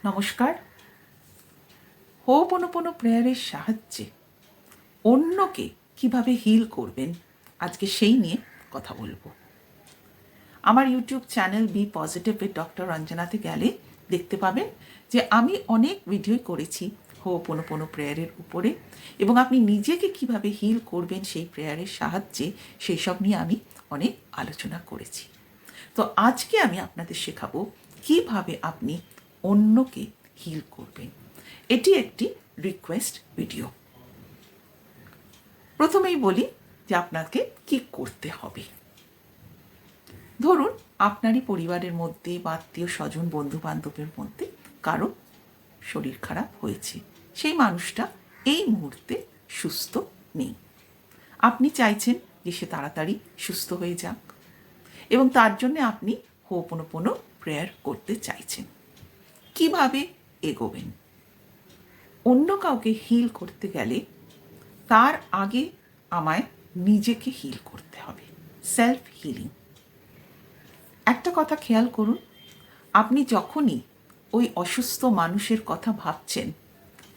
নমস্কার। হোপোনোপোনো প্রেয়ারের সাহায্যে অন্যকে কিভাবে হিল করবেন আজকে সেই নিয়ে কথা বলবো। আমার YouTube channel be positive with doctor রঞ্জনাতে গেলে দেখতে পাবেন যে আমি অনেক ভিডিও করেছি হোপোনোপোনো প্রেয়ারের উপরে, এবং আপনি নিজেকে কিভাবে হিল করবেন সেই প্রেয়ারের সাহায্যে সেই সব নিয়ে আমি অনেক আলোচনা করেছি। তো আজকে আমি আপনাদের শেখাবো কিভাবে আপনি অন্যকে হিল করবেন। এটি একটি রিকোয়েস্ট ভিডিও। প্রথমেই বলি যে আপনাকে কি করতে হবে। ধরুন আপনারই পরিবারের মধ্যে বা আত্মীয় স্বজন বন্ধু বান্ধবের মধ্যে কারো শরীর খারাপ হয়েছে, সেই মানুষটা এই মুহূর্তে সুস্থ নেই। আপনি চাইছেন যে সে তাড়াতাড়ি সুস্থ হয়ে যাক, এবং তার জন্য আপনি হোপোনোপোনো প্রেয়ার করতে চাইছেন। কিভাবে এগোবেন? অন্য কাউকে হিল করতে গেলে তার আগে আমায় নিজেকে হিল করতে হবে, সেলফ হিলিং। একটা কথা খেয়াল করুন, আপনি যখনই ওই অসুস্থ মানুষের কথা ভাবছেন,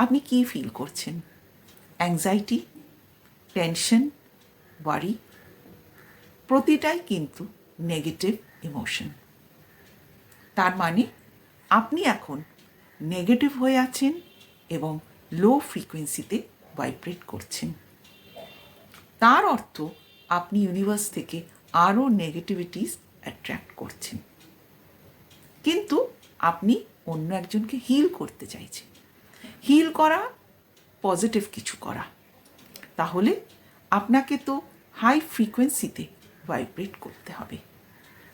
আপনি কি ফিল করছেন? অ্যাংজাইটি, টেনশন, ওয়ারি, প্রতিটাই কিন্তু নেগেটিভ ইমোশন। তার মানে আপনি এখন নেগেটিভ হয়ে আছেন এবং লো ফ্রিকোয়েন্সিতে ভাইব্রেট করছেন। তার অর্থ আপনি ইউনিভার্স থেকে আরও নেগেটিভিটিস অ্যাট্রাক্ট করছেন। কিন্তু আপনি অন্য একজনকে হিল করতে চাইছেন। হিল করা, পজিটিভ কিছু করা। তাহলে আপনাকে তো হাই ফ্রিকোয়েন্সিতে ভাইব্রেট করতে হবে।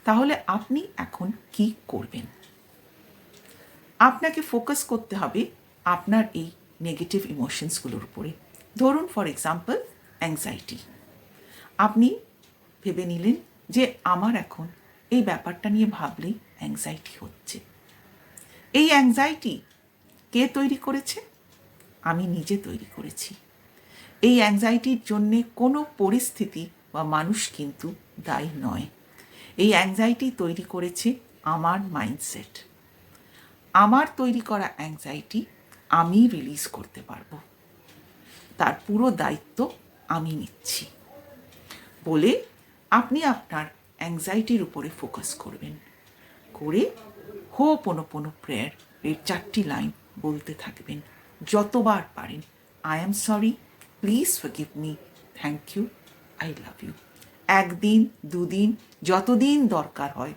তাহলে আপনি এখন কি করবেন? আপনাকে ফোকাস করতে হবে আপনার এই নেগেটিভ ইমোশনসগুলোর উপরে। ধরুন ফর এক্সাম্পল অ্যাংজাইটি। আপনি ভেবে নিলেন যে আমার এখন এই ব্যাপারটা নিয়ে ভাবলেই অ্যাংজাইটি হচ্ছে। এই অ্যাংজাইটি কে তৈরি করেছে? আমি নিজে তৈরি করেছি। এই অ্যাংজাইটির জন্যে কোনো পরিস্থিতি বা মানুষ কিন্তু দায়ী নয়। এই অ্যাংজাইটি তৈরি করেছে আমার মাইন্ডসেট। আমার তৈরি করা অ্যাংজাইটি আমি রিলিজ করতে পারবো, তার পুরো দায়িত্ব আমি নিচ্ছি বলে আপনি আপনার অ্যাংজাইটির উপরে ফোকাস করবেন। করে হোপোনোপোনো প্রেয়ার এর 4টি লাইন বলতে থাকবেন যতবার পারেন। I am sorry, please forgive me, thank you, I love you. 1 দিন 2 দিন যতদিন দরকার হয়,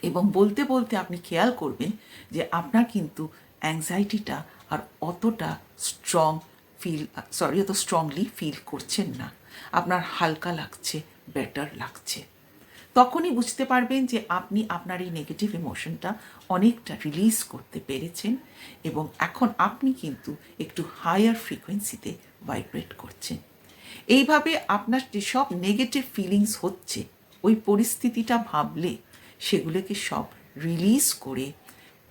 এবং বলতে বলতে আপনি খেয়াল করবেন যে আপনার কিন্তু অ্যাংজাইটিটা আর অতটা স্ট্রংলি ফিল করছেন না। আপনার হালকা লাগছে, বেটার লাগছে। তখনই বুঝতে পারবেন যে আপনি আপনার এই নেগেটিভ ইমোশনটা অনেকটা রিলিজ করতে পেরেছেন, এবং এখন আপনি কিন্তু একটু হায়ার ফ্রিকোয়েন্সিতে ভাইব্রেট করছেন। এইভাবে আপনার যেসব নেগেটিভ ফিলিংস হচ্ছে, ওই পরিস্থিতিটা ভাবলে সেগুলোকে সব রিলিজ করে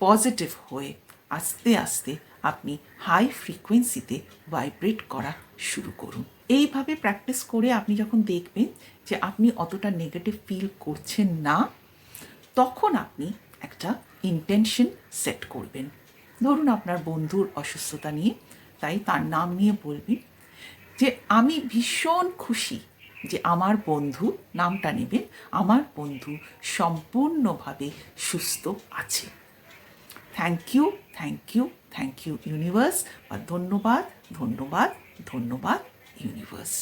পজিটিভ হয়ে আস্তে আস্তে আপনি হাই ফ্রিকোয়েন্সিতে ভাইব্রেট করা শুরু করুন। এইভাবে প্র্যাকটিস করে আপনি যখন দেখবেন যে আপনি অতটা নেগেটিভ ফিল করছেন না, তখন আপনি একটা ইন্টেনশন সেট করবেন। ধরুন আপনার বন্ধুর অসুস্থতা নিয়ে, তাই তার নাম নিয়ে বলবেন যে আমি ভীষণ খুশি যে আমার বন্ধু, নামটা নেবেন, আমার বন্ধু সম্পূর্ণভাবে সুস্থ আছে। Thank you, thank you, thank you universe, বা ধন্যবাদ, ধন্যবাদ, ধন্যবাদ ইউনিভার্স।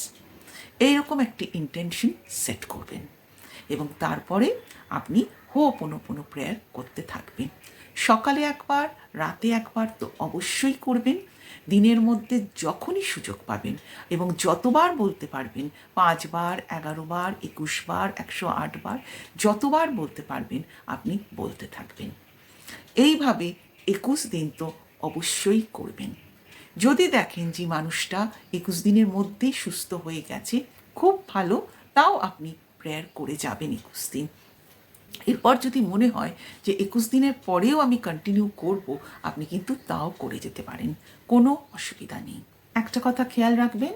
এইরকম একটি ইন্টেনশন সেট করবেন, এবং তারপরে আপনি হোপোনোপোনো প্রেয়ার করতে থাকবেন। সকালে একবার, রাতে একবার তো অবশ্যই করবেন। দিনের মধ্যে যখনই সুযোগ পাবেন এবং যতবার বলতে পারবেন, 5 বার, 11 বার, 21 বার, 108 বার, যতবার বলতে পারবেন আপনি বলতে থাকবেন। এইভাবে 21 দিন তো অবশ্যই করবেন। যদি দেখেন যে মানুষটা 21 দিনের মধ্যেই সুস্থ হয়ে গেছে, খুব ভালো, তাও আপনি প্রেয়ার করে যাবেন 21 দিন। এরপর যদি মনে হয় যে 21 দিনের পরেও আমি কন্টিনিউ করব, আপনি কিন্তু তাও করে যেতে পারেন, কোনো অসুবিধা নেই। একটা কথা খেয়াল রাখবেন,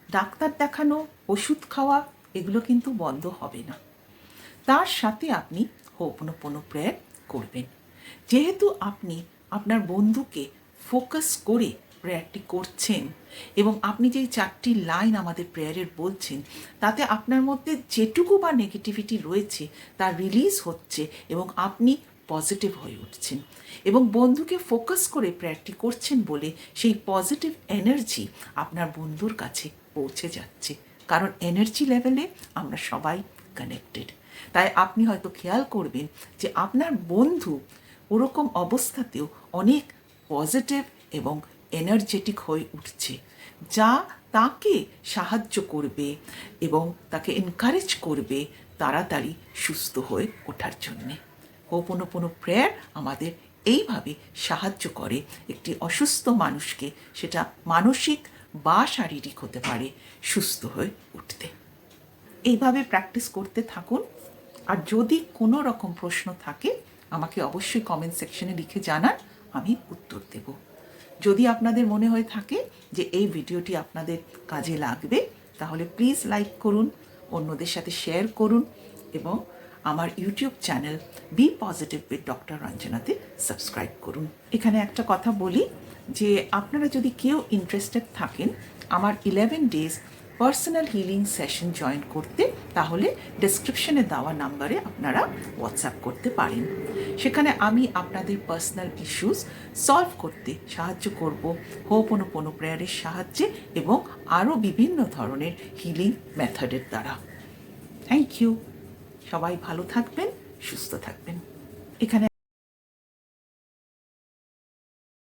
ডাক্তার দেখানো, ওষুধ খাওয়া এগুলো কিন্তু বন্ধ হবে না। তার সাথে আপনি হোপোনোপোনো প্রেয়ার করবেন। যেহেতু আপনি আপনার বন্ধুকে ফোকাস করে প্রেয়ারটি করছেন এবং আপনি যেই 4টি লাইন আমাদের প্রেয়ারের বলছেন, তাতে আপনার মধ্যে যেটুকু বা নেগেটিভিটি রয়েছে তা রিলিজ হচ্ছে এবং আপনি পজিটিভ হয়ে উঠছেন এবং বন্ধুকে ফোকাস করে প্রেয়ারটি করছেন বলে সেই পজিটিভ এনার্জি আপনার বন্ধুর কাছে পৌঁছে যাচ্ছে, কারণ এনার্জি লেভেলে আমরা সবাই কানেক্টেড। তাই আপনি হয়তো খেয়াল করবেন যে আপনার বন্ধু ওরকম অবস্থাতেও অনেক পজিটিভ এবং এনার্জেটিক হয়ে উঠছে, যা তাকে সাহায্য করবে এবং তাকে এনকারেজ করবে তাড়াতাড়ি সুস্থ হয়ে ওঠার জন্যে। হোপোনোপোনো প্রেয়ার আমাদের এইভাবে সাহায্য করে একটি অসুস্থ মানুষকে, সেটা মানসিক বা শারীরিক হতে পারে, সুস্থ হয়ে উঠতে। এইভাবে প্র্যাকটিস করতে থাকুন। আর যদি কোনো রকম প্রশ্ন থাকে আমাকে অবশ্যই কমেন্ট সেকশনে লিখে জানান, আমি উত্তর দেব। যদি আপনাদের মনে হয়ে থাকে যে এই ভিডিওটি আপনাদের কাজে লাগবে, তাহলে প্লিজ লাইক করুন, অন্যদের সাথে শেয়ার করুন এবং আমার YouTube channel be positive with doctor রঞ্জনাতে সাবস্ক্রাইব করুন। এখানে একটা কথা বলি যে আপনারা যদি কেউ ইন্টারেস্টেড থাকেন আমার 11 days personal healing session join করতে, তাহলে ডেসক্রিপশনে দেওয়া নাম্বারে আপনারা হোয়াটসঅ্যাপ করতে পারেন। সেখানে আমি আপনাদের পার্সোনাল ইস্যুস সলভ করতে সাহায্য করব হোপোনোপোনো প্রেয়ারের সাহায্যে এবং আরও বিভিন্ন ধরনের হিলিং মেথডের দ্বারা। Thank you. সবাই ভালো থাকবেন, সুস্থ থাকবেন। এখানে